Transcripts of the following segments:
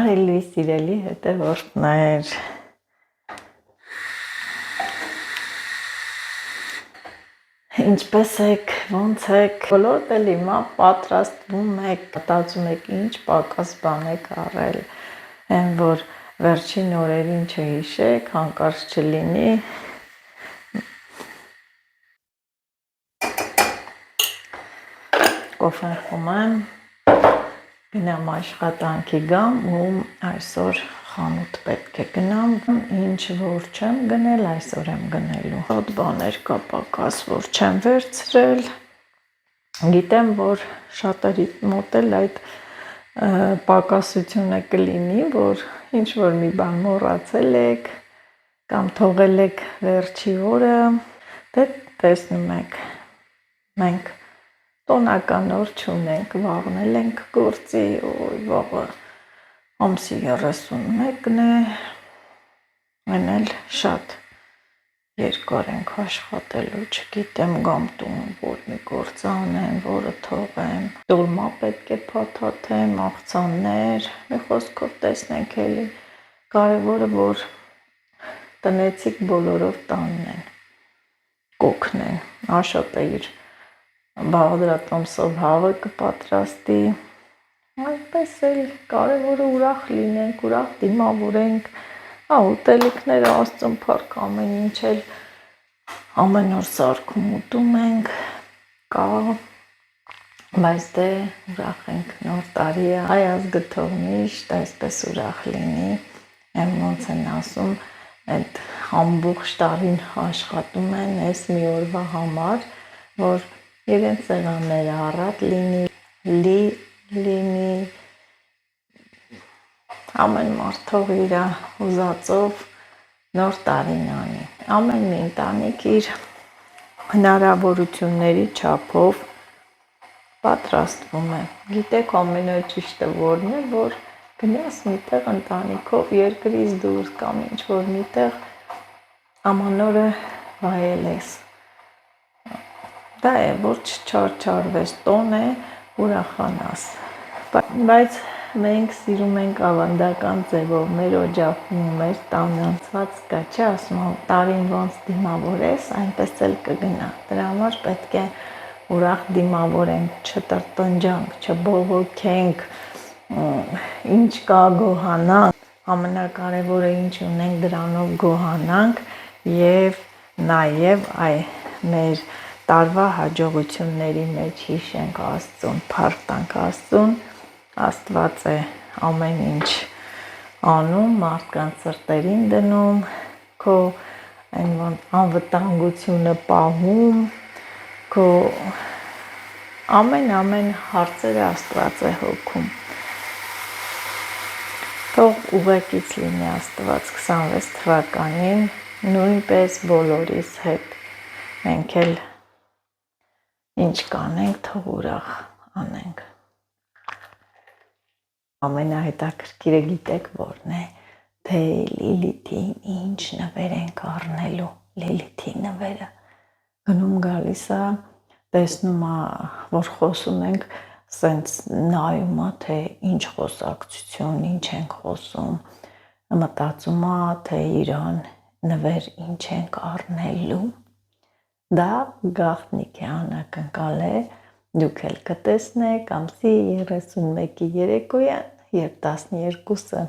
Բարելի սիրելի հետևորդներ, ինչպես եք, ոնց եք, բոլորդ էլ հիմա պատրաստվում եք, մտածում եք ինչ պակաս բան եք առել, այն որ վերջին օրերին չհիշեք, հանկարծ չլինի, կոֆեն խմեմ, գնամ աշխատանքի գամ ու այսօր խանութ պետք է գնամ, ինչ որ չեմ գնել, այսօր եմ գնելու, հատ բաներ կա պակաս, որ չեմ վերցրել, գիտեմ, որ շատերի մոտ էլ այդ պակասությունը կլինի, որ ինչ որ մի բան մոռացել եք կամ թողել եք վերջի օրը, դե տեսնում եք, մենք տոնական օր չունենք, վաղն էլ ենք գործի, վաղը ամսի 31-ն է, այն էլ շատ երկար ենք աշխատելու, չգիտեմ գամ տուն, որ մի գործ անեմ, որը թողեմ, դոլմա պետք է փաթաթեմ, աղցաններ, մի խոսքով տեսնենք էլի, կարևորը որ տնեցիք բոլորով տանն են, կօգնեն, Աշոտը իր բաղդրատոմսով հավը կպատրաստի, այդպես էլ կարևորը ուրախ լինենք, ուրախ դիմավորենք, ուտելիքները Աստծուն փառք ամեն ինչ էլ ամեն օր սարքում ուտում ենք, կա, բայց դե ուրախ ենք նոր տարի է, հայ ազգը թող միշտ այսպես ուրախ լինի, եմ ոնց են ասում, այդ ամբողջ տարին աշխատում են այս մի օրվա համար, որ իրենց սեղանները առատ լինի, ամեն մարդ թող իր ուզածով նոր տարին անի, ամեն մի ընտանիք իր հնարավորությունների չափով պատրաստվում է, գիտեք ամենաճիշտը որն է, որ գնաս միտեղ ընտանիքով երկրից դուրս կամ ինչ որ միտեղ ամանորը վայել ես, դա է, որ չչարչարվես, տոն է, ուրախանաս, բայց մենք սիրում ենք ավանդական ձևով, մեր օջախում, մեր տանը անցված կա, չէ, ասում եմ, տարին ոնց դիմավորես, այնպես էլ կգնա, դրա համար պետք է ուրախ դիմավորենք, չտրտնջանք, չբողոքենք, ինչ կա գոհանանք, ամենակարևորը ինչ ունենք դրանով գոհանանք և նաև մեր տարվա հաջողությունների մեջ հիշենք Աստծուն, փառք տանք Աստծուն, Աստված է ամեն ինչ անում, մարդկանց սրտերին դնում, քո անվտանգությունը պահում, քո ամեն հարցերը Աստված է հոգում, թող ուղեկից լինի Աստված 26 թվականին, նույնպես բոլորիս հետ, մենք էլ ինչ կանենք, թող ուրախ անենք, ամենահետաքրքիրը գիտեք որն է, թե Լիլիթին ինչ նվեր ենք առնելու, Լիլիթի նվերը, գնում գալիս է, տեսնում է, որ խոսում ենք, սենց նայում է, թե ինչ խոսակցություն, ինչ ենք խոսում, մտածում է, թե իրան նվեր ինչ ենք առնելու, դա գաղտնիք է, անակնկալ է, դուք էլ կտեսնեք, ամսի 31-ի երեկոյան, երբ 12-ը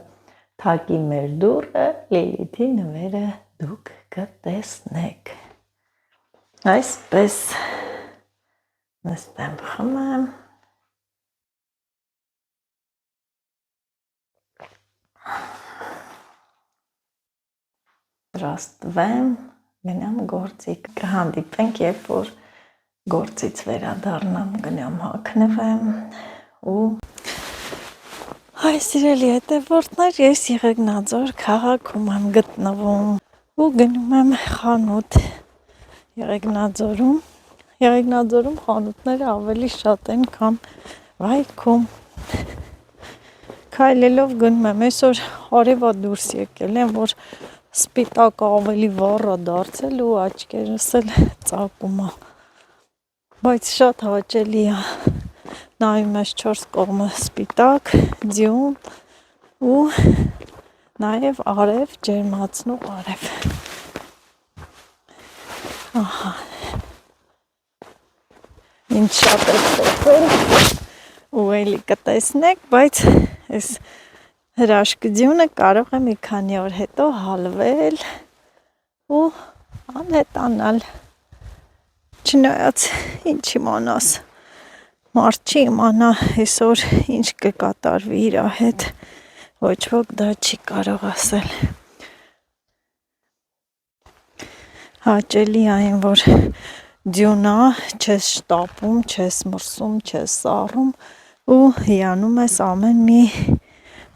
թակի մեր դուռը, Լիլիթի նվերը դուք կտեսնեք, այսպես նստեմ խմեմ, ռաստվեմ, գնամ գործի, կհանդիպենք, երբ որ գործից վերադառնամ, գնամ հագնվեմ ու հայ սիրելի հետևորդներ, ես Եղեգնաձոր քաղաքում եմ գտնվում ու գնում եմ խանութ Եղեգնաձորում խանութները ավելի շատ են, քան Վայքում, քայլելով գնում եմ, այսօր արևա դուրս եկել եմ, որ սպիտակը ավելի վառ է դարձել ու աչքերս էլ ծակում է, բայց շատ հաճելի է, նայում ես 4 կողմը սպիտակ, ձյուն, ու նաև արև ջերմացնող արև։ Ահա։ Ինչ շատ է ծոպել ու էլի կտեսնեք, բայց այս հրաշքությունը կարող է մի քանի օր հետո հալվել ու անհետանալ։ Չնայած ինչ իմանաս, մարդ չի իմանա այսօր ինչ կկատարվի իր հետ, ոչ ոք դա չի կարող ասել։ Հաճելի այն, որ ձյունա, չես շտապում, չես մրսում, չես սառում ու հիանում ես ամեն մի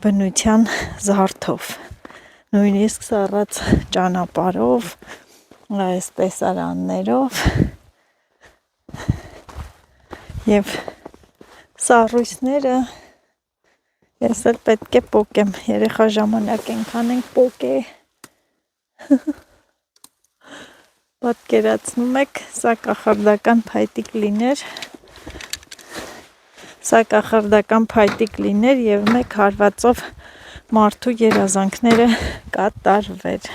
բնության զարդով, նույնիսկ սառած ճանապարհով, այս տեսարաններով եւ սառույցները ես էլ պետք է պոկեմ, երեխա ժամանակ ենքան ենք պոկե։ Պատկերացնում եք, սա կախարդական փայտիկ լիներ եւ մեկ հարվածով մարդու երազանքները կատարվեր։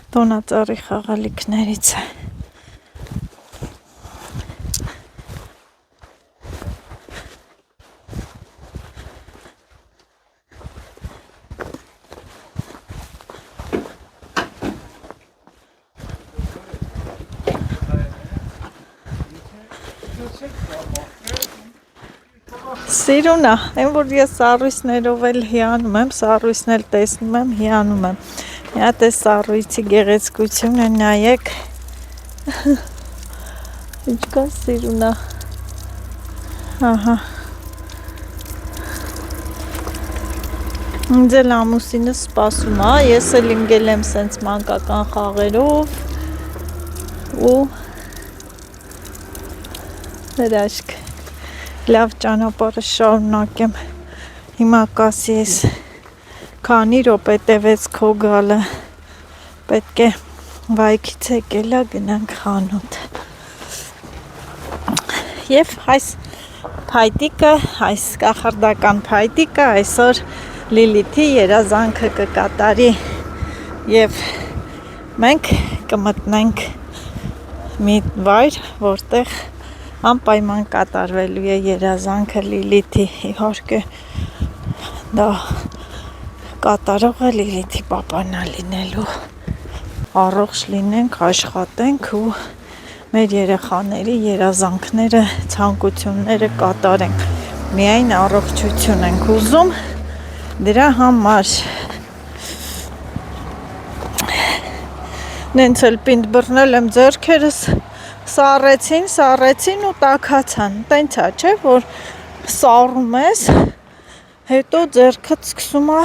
Տոնածառի խաղալիքներից է։ Սիրունա, այն որ ես սառույցներով էլ հիանում եմ, սառույցն էլ տեսնում եմ, հիանում եմ։ Մի հատ է սառույցի գեղեցկությունը նայեք։ Ինչքան սիրունա։ Ահա։ Ինձ էլ ամուսինս սպասում է, ես էլ ինգել եմ սենց մանկական խաղերով ու հրաշք։ Լավ ճանապարհը շարունակեմ։ Հիմա կասի ես քանի րոպե տևեց քո գալը։ Պետք է վայքից եկելա գնանք խանութ։ Եվ այս փայտիկը, այս կախարդական փայտիկը այսօր Լիլիթի երազանքը կկատարի եւ մենք կմտնենք մի վայր, որտեղ անպայման կատարվելու է երազանքը Լիլիթի, իհարկե դա կատարողը Լիլիթի պապանն է լինելու, առողջ լինենք, աշխատենք ու մեր երեխաների երազանքները, ցանկությունները կատարենք, միայն առողջություն ենք ուզում, դրա համար նենց էլ պինդ բռնել եմ ձեռքերս, սառեցին ու տաքացան, տենց է, չէ, որ սառում ես, հետո ձեռքդ սկսում է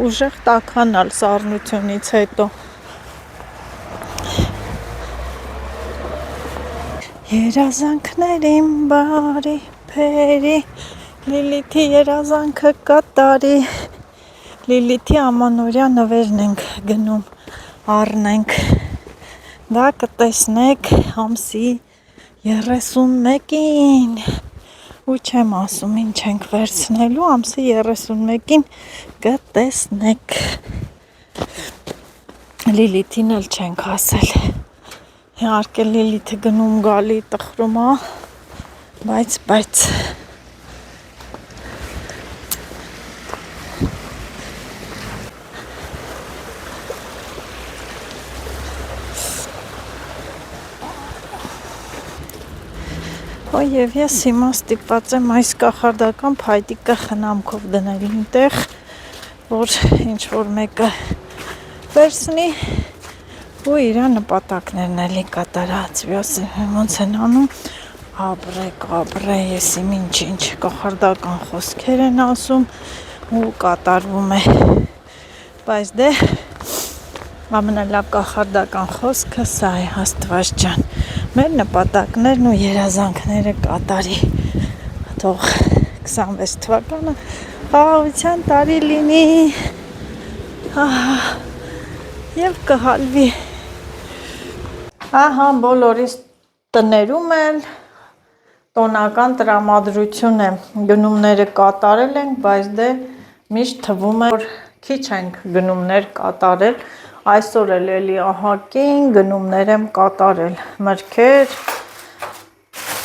ուժեղ տաքանալ սառնությունից հետո։ Երազանքներին բարի փերի, Լիլիթի երազանքը կատարի, Լիլիթի ամանորյա նվերն ենք գնում, առնենք, դա կտեսնեք ամսի 31-ին, ու չեմ ասում ինչ ենք վերցնելու, ամսի 31-ին կտեսնեք, Լիլիթին էլ չենք ասել, իհարկե Լիլիթը գնում գալի տխրում է, բայց Եվ ես հիմա ստիպված եմ այս կախարդական փայտիկը խնամքով դնել ինտեղ, որ ինչ-որ մեկը վերցնի ու իր նպատակներն էլի կատարածվի, ոնց են անում, ապրե, ես իմ ինչ կախարդական խոսքեր են ասում ու կատարվում է, բայց դե ամենալավ կախարդական խոսքը սա է, Աստված ջան, մեր նպատակներն ու երազանքները կատարի, թող 26 թվականը խաղաղության տարի լինի, և կհալվի, Ահա բոլորիս տներում էլ տոնական տրամադրություն է, գնումները կատարել ենք, բայց դե միշտ թվում է, որ քիչ ենք գնումներ կատարել, այսօր էլ էլի ահակին գնումներ եմ կատարել, մրգեր,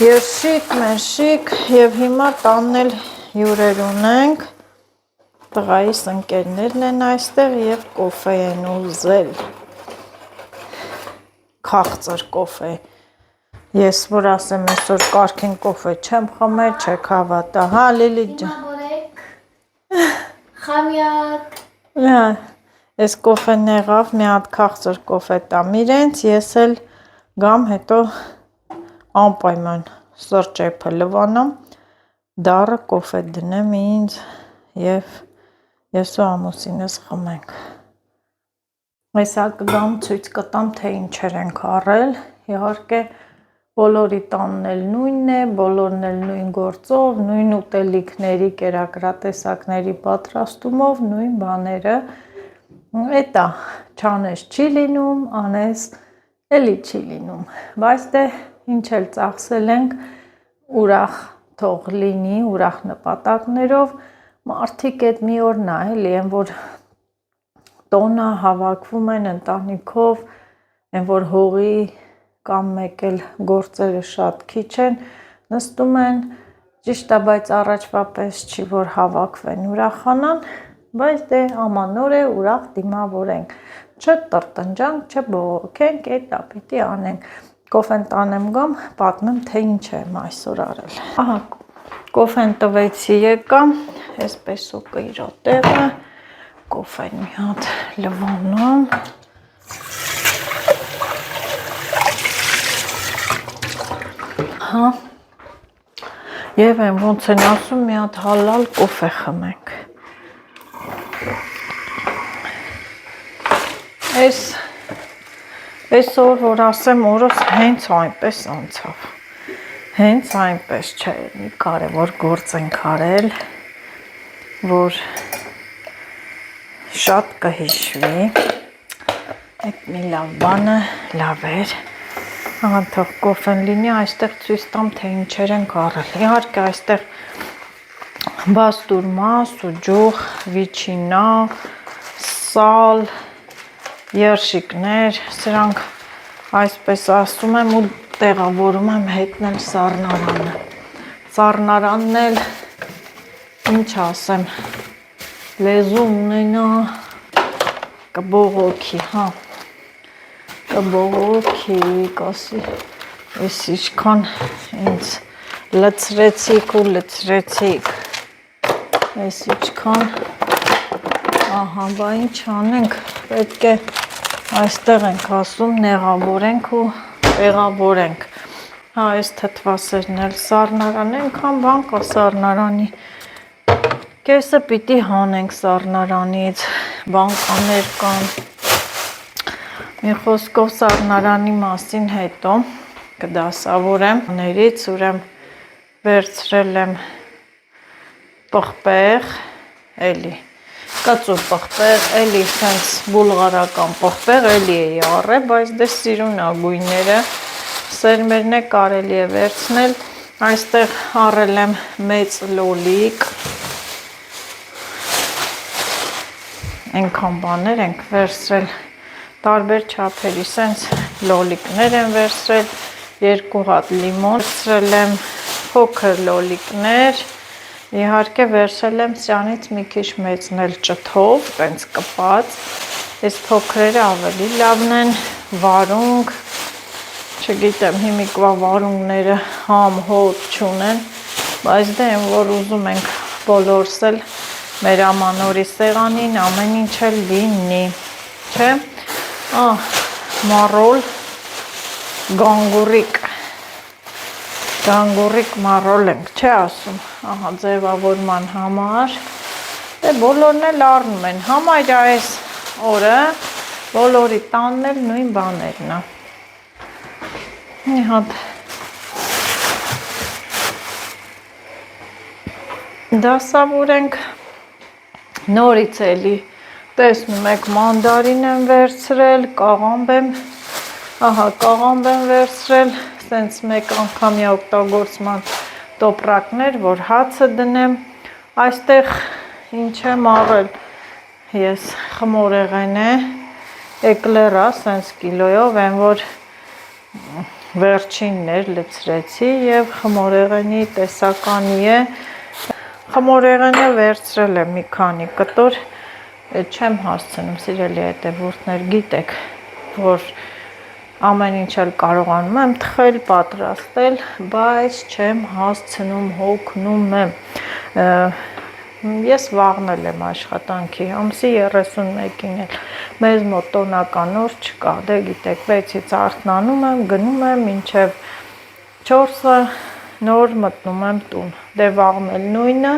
երշիկ, մերշիկ և հիմա տանն էլ հյուրեր ունենք, տղայիս ընկերներն են այստեղ և կոֆե են ուզել, քաղցր կոֆե, ես որ ասեմ այսօր կարգին կոֆե չեմ խմել, չեք հավատա, հա Լիլի ջան, խամյակ, ես կոֆեն եղավ, մի հատ քաղցր կոֆե տամ իրենց, ես էլ գամ հետո անպայման սրճեփը լվանամ, դառը կոֆե դնեմ ինձ և ես ու ամուսինս խմենք, այսա կգամ ցույց կտամ, թե ինչեր ենք առել, իհարկե բոլորի տանն էլ նույնն է, բոլորն էլ նույն գործով, նույն ուտելիքների, կերակրատեսակների պատրաստումով, նույն բաները, էտա չանես չի լինում, անես էլի չի լինում, բայց դե ինչ էլ ծախսել ենք, ուրախ թող լինի, ուրախ նպատակներով, մարդիկ էդ մի օր նա էլի են, որ տոնը հավաքվում են ընտանիքով, են որ հողի կամ մեկ էլ գործերը շատ քիչ են, նստում են, ճիշտ է, բայց առաջվա պես չի, որ հավաքվեն, ուրախանան, բայց դե ամանոր է, ուրախ դիմավորենք, չտրտնջանք, չբողոքենք, էտա պիտի անենք, կոֆեն տանեմ գամ, պատմեմ, թե ինչ եմ այսօր արել, ահա, կոֆեն տվեցի եկամ, այսպես սոկը իր տեղը, կոֆեն մի հատ լվանում, հա, և եմ ոնց են ասում մի հատ հալալ կոֆե խմենք, այսօր որ ասեմ օրս հենց այնպես անցավ, հենց այնպես չէ, մի կարևոր գործ ենք արել, որ շատ կհիշվի, այդ մի լավ բանը լավ էր, ահա թող կոֆեն լինի, այստեղ ցույց տամ, թե ինչեր ենք առել, իհարկե այստեղ բաստուրմա, սուջուխ, վիչինա, սալ, երշիկներ, սրանք այսպես ասում եմ ու տեղավորում եմ հետն էլ սառնարանը, սառնարանն էլ ինչ ասեմ, լեզու ունենա կբողոքի, հա, կբողոքի, կասի, ես իչքան ինձ լցրեցիք ու լցրեցիք, ես իչքան, ահա, բա ինչ անենք, պետք է այստեղ ենք ասում, նեղավորենք ու տեղավորենք, հա, այս թթվասերն էլ սառնարան, ենքան բան կա սառնարանի, կեսը պիտի հանենք սառնարանից, բանկաներ կան, մի խոսքով սառնարանի մասին հետո կդասավորեմ, ներից ուրեմ վերցրել եմ պղպեղ, էլի, կծու պղպեղ, էլի սենց բուլղարական պղպեղ, էլի էի առել, բայց դե սիրուն ագույները, սերմերն է կարելի է վերցնել, այստեղ առել եմ մեծ լոլիկ, ենքան բաներ ենք վերցրել, տարբեր չափերի, սենց լոլիկներ եմ վերցրել, 2 հատ լիմոն, վերցրել եմ փոքր լոլիկներ, իհարկե վերցրել եմ սրանից մի քիչ մեծն էլ ճթով, տենց կպած, այս փոքրերը ավելի լավն են, վարունգ, չգիտեմ, հիմիկվա վարունգները համ հոտ չունեն, բայց դե են, որ ուզում ենք բոլորս էլ մեր ամանորի սեղանին ամեն ինչ էլ լինի, չէ, մարոլ, գանգուրիկ մարոլ ենք, չէ ասում, ահա ձևավորման համար, դե բոլորն էլ առնում են, համարյա այս օրը, բոլորի տանն էլ նույն բաներն է, մի հատ դասավորենք, նորից էլի տեսնում եք մանդարին եմ վերցրել, կաղամբ եմ ահա կաղամբ եմ վերցրել, սենց մեկ անգամյա օգտագործման տոպրակներ, որ հացը դնեմ, այստեղ ինչ եմ առել, ես խմորեղեն է, էկլերա, սենց կիլոյով եմ, որ վերջիններ լցրեցի և խմորեղենի տեսականի է, խմորեղենը վերցրել եմ մի քանի կտոր, չեմ հասցնում, սիրելի հետևորդներ, գիտեք, որ ամեն ինչ էլ կարողանում եմ թխել, պատրաստել, բայց չեմ հասցնում, հոգնում եմ, ես վաղնել եմ աշխատանքի, ամսի 31-ին էլ, մեզ մոտ տոնական օր չկա, դե գիտեք, 6-ից արթնանում եմ, գնում եմ, մինչև 4-ը նոր մտնում եմ տուն, դե վաղնել նույնը,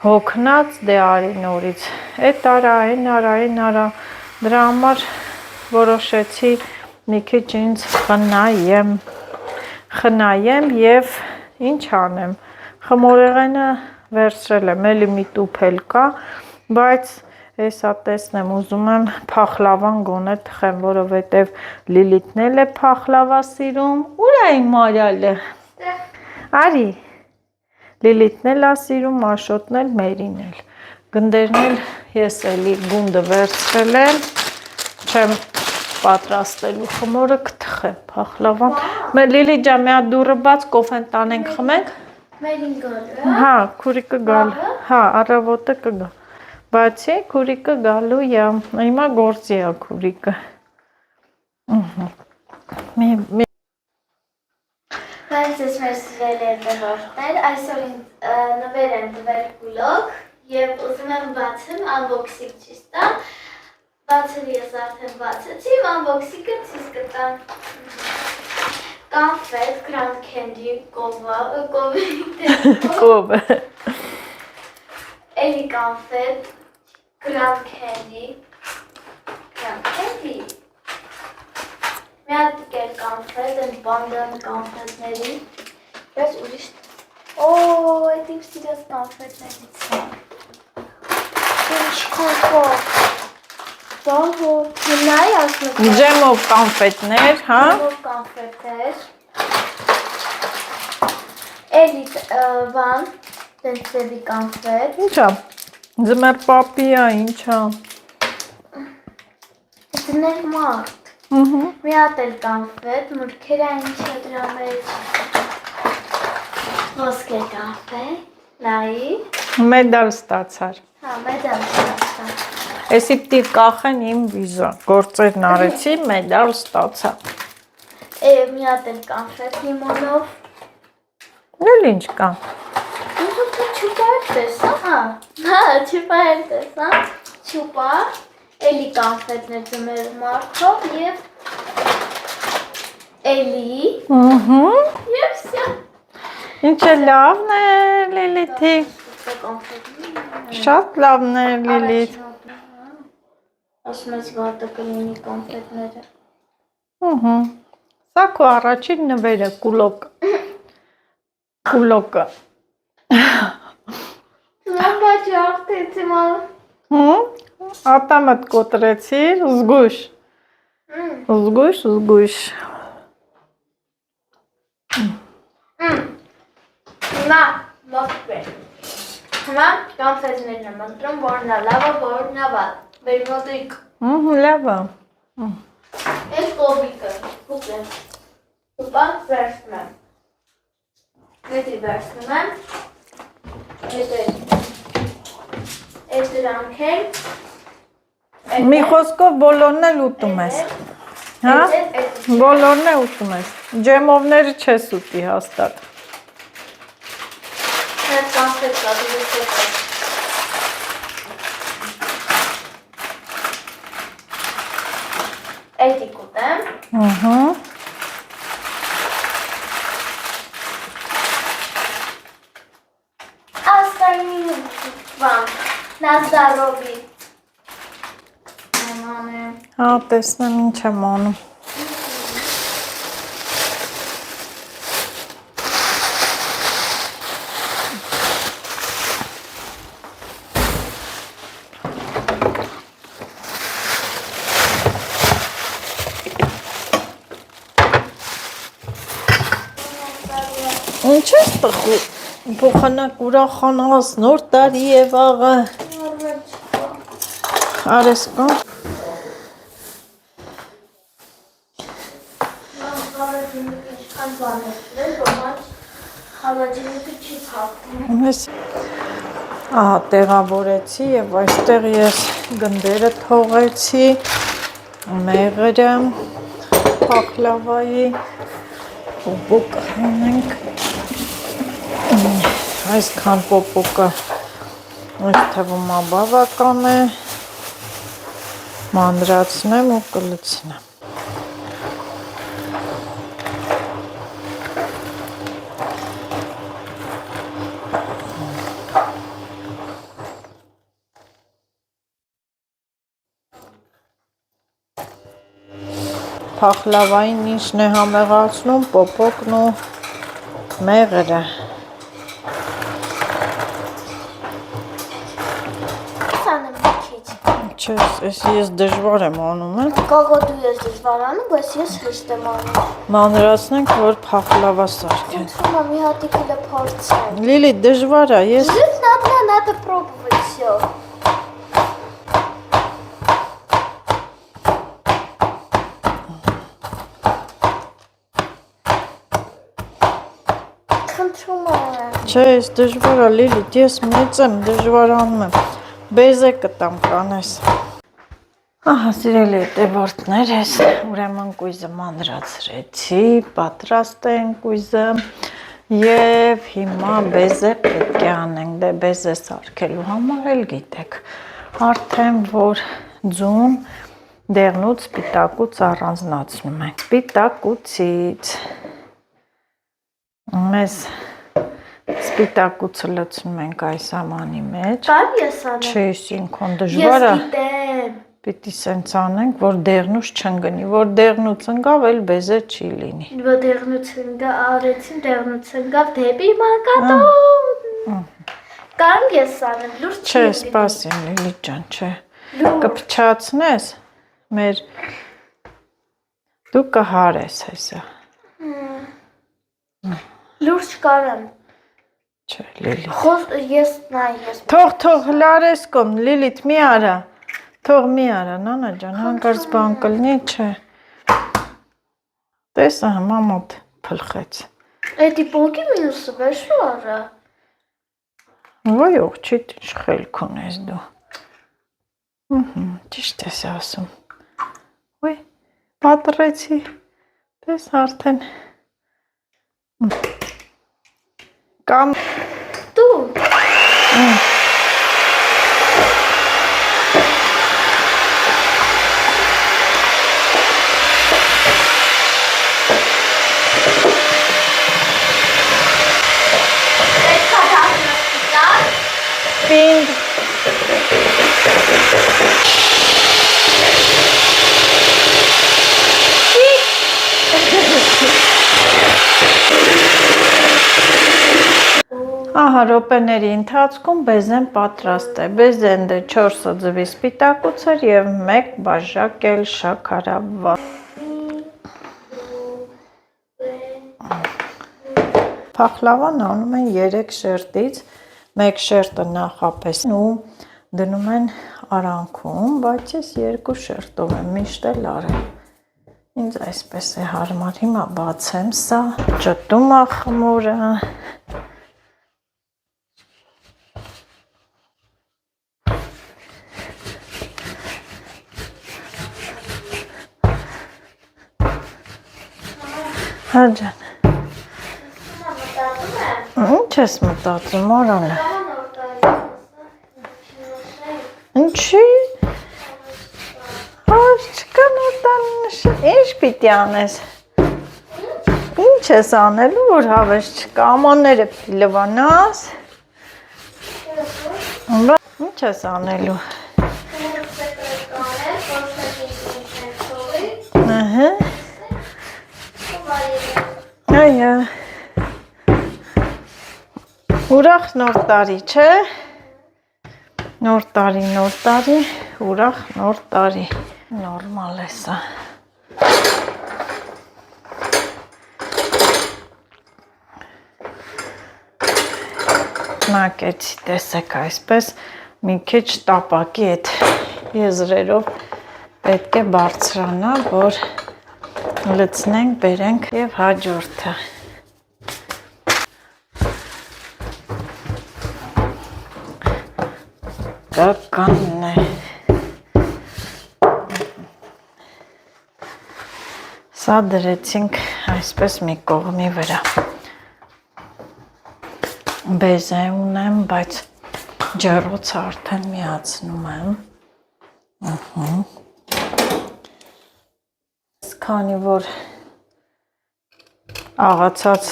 հոգնած, դե արի նորից, էդ արա, են արա, դրա համար որոշեցի մի քիչ ինձ խնայեմ և ինչ անեմ, խմորեղենը վերցրել եմ, էլի մի տուփ էլ կա, բայց հեսա տեսնեմ, ուզում եմ փախլավան գոնե թխեմ, որովհետև Լիլիթն էլ է փախլավա սիրում, ուր է իմ Մարիալը, արի, Լիլիթն էլ է սիրում, Աշոտն էլ, Մերին էլ, գնդերն էլ ես էլի գունդը վերցրել եմ, չեմ պատրաստելու խմորը կթխեմ, փախլավան, Լիլի ջան, մի հատ դուռը բաց, կոֆեն տանենք խմենք, Մերին գալու, հա, քուրիկը գալու, հա, առավոտը կգա, բացի քուրիկը գալու է, հիմա գործի է քուրիկը, Բայց ես մեր սիրել եմ նվորդներ, այսօր նվեր եմ տվել կուլոք և ուզում եմ բացեմ, անբոքսիկ չիս տամ, բացել ես արդեն բացեցի, անբոքսիկը ցույց կտամ, կոնֆետ, Grand Candy, կովը, էլի կոնֆետ, Grand Candy, մի հատ կեր կոնֆետ, են բանդան կոնֆետների, բայց ուրիշ, այդ իմ սիրած կոնֆետներից է, ինչ կոնֆետ, նայ ասում եմ ջեմով կոնֆետներ, հա, ջեմով կոնֆետներ, էլի վան, տենցևի կոնֆետ, ինչա, ձմեր պապիա, ինչա, դներ մարդ, մի հատ էլ կոնֆետ, մուրքերա ինչ է դրա մեջ, ոսկե կոնֆետ, նայի, մեդալ ստացար, հա, մեդալ ստացար, էսի պտի կախեն իմ վիզա, գործերն արեցի, մեդալ ստացա, մի հատ էլ կոնֆետ լիմոնով, էլ ինչ կա, չուպար տեսա, հա, չուպար տեսա, չուպար, էլի կոնֆետներ ձմեր մարդով և էլի և սյա ինչ է լավն է Լիլիթի, շատ լավն է Լիլիթ, ասում ես վատը կլինի կոնֆետները, սա քո առաջին նվերը, կուլոկը, Մամ բաճի արդեցի ման, ատամդ կոտրեցիր, զգույշ, Հիմա մոտվեր, հիմա կոնֆետներն եմ ընտրում, որն է լավը, որն է վատ, բեր մոտիկ, լավը, ես կովիկը, հուպ եմ, հուպան վերցնում եմ, նետի վերցնում եմ, Էդ դրանք են մի խոսքով բոլորն էլ ուտում ես, հա, բոլորն էլ ուտում ես, ջեմովները չես ուտի հաստատ, Այդ կոնֆետ կա, դուրս է Էդի կուտեմ Աստարին բան, նազդարովի Հա, տեսնեմ ինչ եմ անում Ինչ ես տխու, փոխանակ ուրախանաս, նոր տարի է վաղը, արես կան։ Ես տեղավորեցի և այստեղ ես գնդերը թողեցի, մեղրը, փախլավայի, պոպոկ հանենք, այսքան պոպոկը այս թվում բավական է, մանրացնեմ ու կլցնեմ։ Փախլավային ինչն է համեղացնում, պոպոկն ու մեղրը։ Ես դժվար եմ անում եմ։ Կողո դու ես դժվար անում, բայց ես հեշտ եմ անում։ Մանրացնենք, որ փախլավա սարքեն։ Խնդրում եմ մի հատիկ էլ փորձեմ։ Լիլի, դժվար է, ես Надо пробовать всё. Խնդրում եմ։ Չէ, ես դժվար է, Լիլի, ես մեծ եմ, դժվար անում եմ։ Բեզե կտամ կանես։ Ահա, սիրելի հետևորդներ, ես ուրեմն կույզը մանրացրեցի, պատրաստ են կույզը և հիմա բեզե պետք է անենք, դե բեզե սարքելու համար էլ գիտեք, արդեն որ ձուն դեղնուց սպիտակուց առանձնացնում ենք, սպիտակուցից, մեզ սպիտակուցը լցնում ենք այս ամանի մեջ, Կարի ես անեմ։ չի, ինքոն դժվար է, Ես գիտեմ։ պիտի սենց անենք, որ դեղնուց չընկնի, որ դեղնուց ընկավ, էլ բեզե չի լինի։ Որ դեղնուց արեցին, դեղնուց ընկավ դեպի մակատոն։ Կարի ես անեմ, լուրջ Չէ, սպասի, Լիլի ջան, չէ, կփչացնես, դու կհարես հեսա։ Լուրջ կարեմ։ Չէ, Լիլի։ Ես Թող հլարես կոմ, Լիլիթ մի արա, թող մի արա, նանա ջան, հանկարծ բան կլինի, չէ։ Տեսա մամոտ փլխեց։ Էդի պոկի մյուսը վերջու արա։ Ոյ ողջի ինչ խելք ունես դու։ Ճիշտ ես ասում։ Ոյ, պատռեցի, տես արդեն։ Կամ Դու։ Պինգ։ Ահա րոպեների ընթացքում բեզեն պատրաստ է, բեզեն դե 4 ձվի սպիտակուցեր և 1 բաժակ էլ շաքարավազ։ Փախլավան անում են 3 շերտից, 1 շերտը նախապես ու դնում են արանքում, բայց ես 2 շերտով եմ միշտ էլ արել։ Ինձ այսպես է հարմար, հիմա բացեմ սա, ճտում է խմորը։ Հա ջան։ Ինչ ես մտածում, Արանը։ Ինչի։ Չկա նորտան նշել, ինչ պիտի անես։ Ինչ ես անելու, որ հավես չկա, ամանները պիտի լվանաս։ Ինչ ես անելու։ Ահա։ Այո։ Ուրախ նոր տարի, չէ։ Նոր տարի, ուրախ նոր տարի։ Նորմալ է սա։ կրկնակեցի, տեսեք այսպես մի քիչ տապակի այդ եզրերով պետք է բարձրանա, որ լցնենք, բերենք եւ հաջորդը։ Կականն է։ Սա դրեցինք այսպես մի կողմի վրա։ Բեզե ունեմ, բայց ջեռոցը արդեն միացնում եմ։ Քանի որ աղացած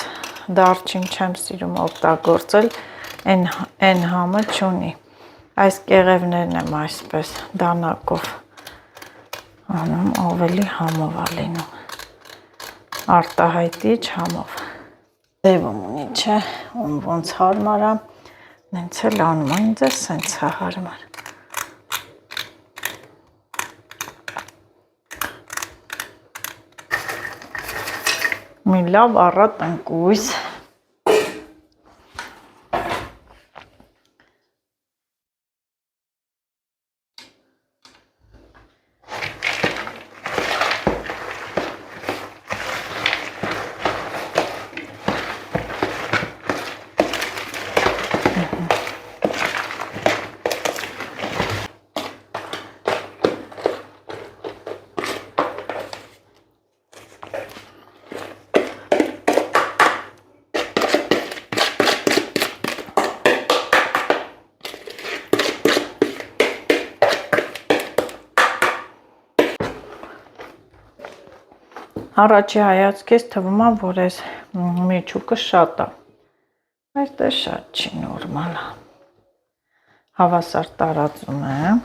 դարչին չեմ սիրում օգտագործել, այն համը չունի։ Այս կեղևներն եմ այսպես դանակով անում, ավելի համով է լինում։ Արտահայտիչ համով։ Ձևում ունի, չէ, ոնց հարմար է, նենց էլ անում, ինձ է սենց է հարմար։ Մի լավ առատ ընկույզ։ Առաջի հայացքից թվում է, որ այս միջուկը շատ է, բայց դե շատ չի, նորմալ է։ Հավասար տարածում եմ։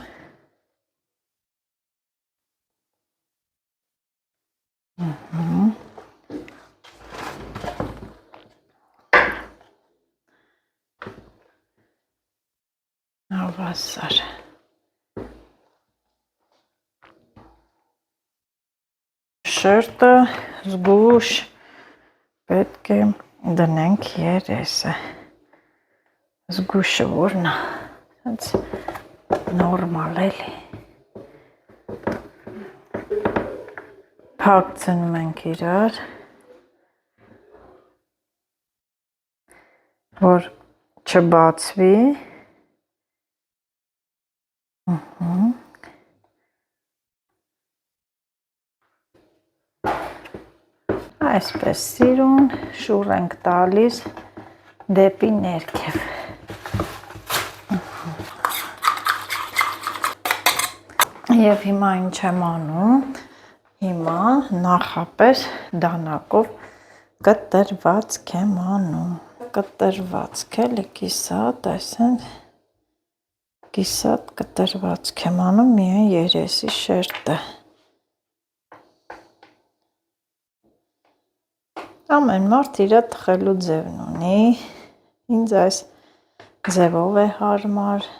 Հավասար։ Շերտը զգուշ պետք է դնենք երեսը, զգուշը որն է, հենց նորմալ էլի, փակցնում ենք իրար, որ չբացվի, այսպես սիրուն շուռ ենք տալիս դեպի ներքև։ Եվ հիմա ինչ եմ անում, հիմա նախապես դանակով կտրվածք եմ անում, կտրվածք էլի կիսատ, այսինքն կիսատ կտրվածք եմ անում միայն երեսի շերտը։ Ամեն մարդ իր թխելու ձևն ունի, ինձ այս ձևով է հարմար,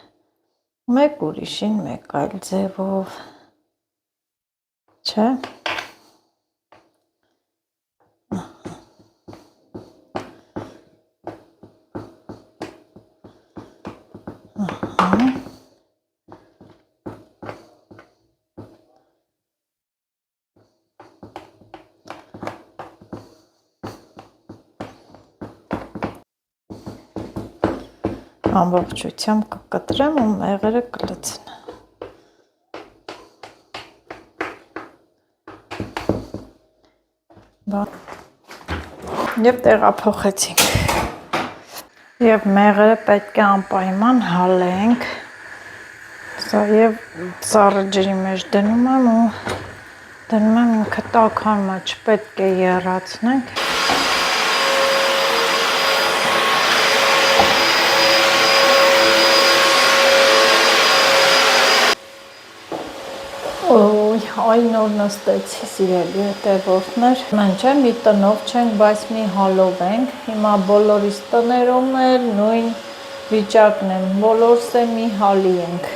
մեկ ուրիշին մեկ այլ ձևով, չէ։ Ամբողջությամբ կկտրեմ ու մեղրը կլցնեմ։ Եվ տեղափոխեցինք։ Եվ մեղրը պետք է անպայման հալենք։ Սա եւ ծառը ջրի մեջ դնում եմ ու դնում եմ ինքը տաքանմա, չպետք է եռացնենք։ Այ նոր նստեցի սիրելի հետևորդներ, մենք չէ մի տնով չենք, բայց մի հալով ենք, հիմա բոլորիս տներում էլ նույն վիճակն եմ, բոլորս է մի հալի ենք,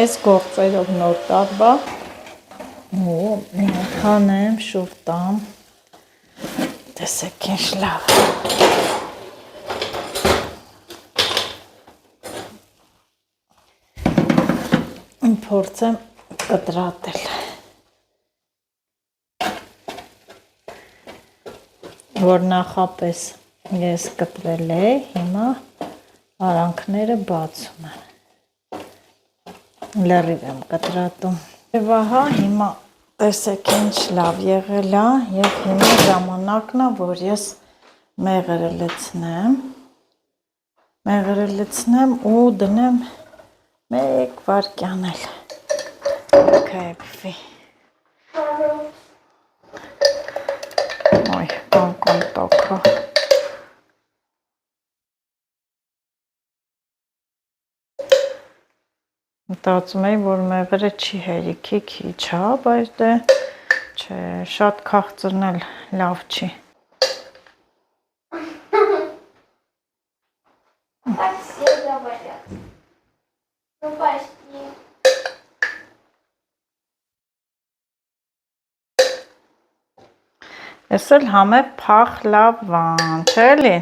այս գործերով նոր տարվա, մի հանեմ, շուր տամ, տեսեք ինչ լավ, փորձեմ կտրատել։ Որ նախապես ես կտրել է, հիմա արանքները բացում եմ։ Լրիվ եմ կտրատում։ Եվ ահա հիմա տեսեք ինչ լավ եղել է, եւ հիմա ժամանակն է, որ ես մեղրը լցնեմ ու դնեմ 1 վայրկյան էլ։ Կայֆի։ Ոյ, կոնկոն տոքա։ Մտածում էի, որ մեղրը չի հերիքի քիչ, հա, բայց դե չէ, շատ քաղցրն էլ լավ չի։ Так, все говорят. Ну, почти. Ես էլ համե փախլավան, չէ՞ էլի։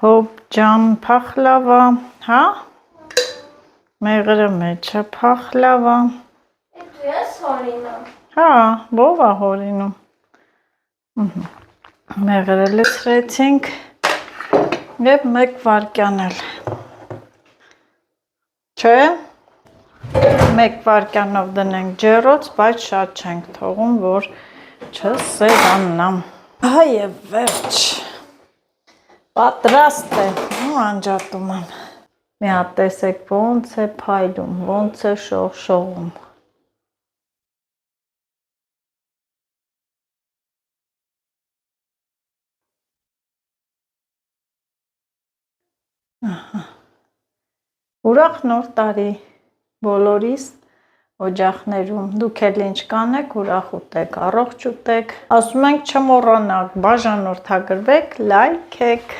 Հոբ ջան, փախլավա, հա։ Մեղրը մեջը փախլավա։ Դու ես հորինում։ Հա, ով է հորինում։ Մեղրը լցրեցինք եւ 1 վայրկյան էլ։ Չէ։ 1 վայրկյանով դնենք ջեռոց, բայց շատ չենք թողում, որ չսերանա։ Ահա եւ վերջ։ Պատրաստ է, ու անջատում եմ։ Մի հատ տեսեք ոնց է փայլում, ոնց է շողշողում։ Ուրախ նոր տարի բոլորիս օջախներում, դուք էլ ինչ կանեք, ուրախ ուտեք, առողջ ուտեք, ասում ենք չմոռանաք, բաժանորդագրվեք, լայքեք։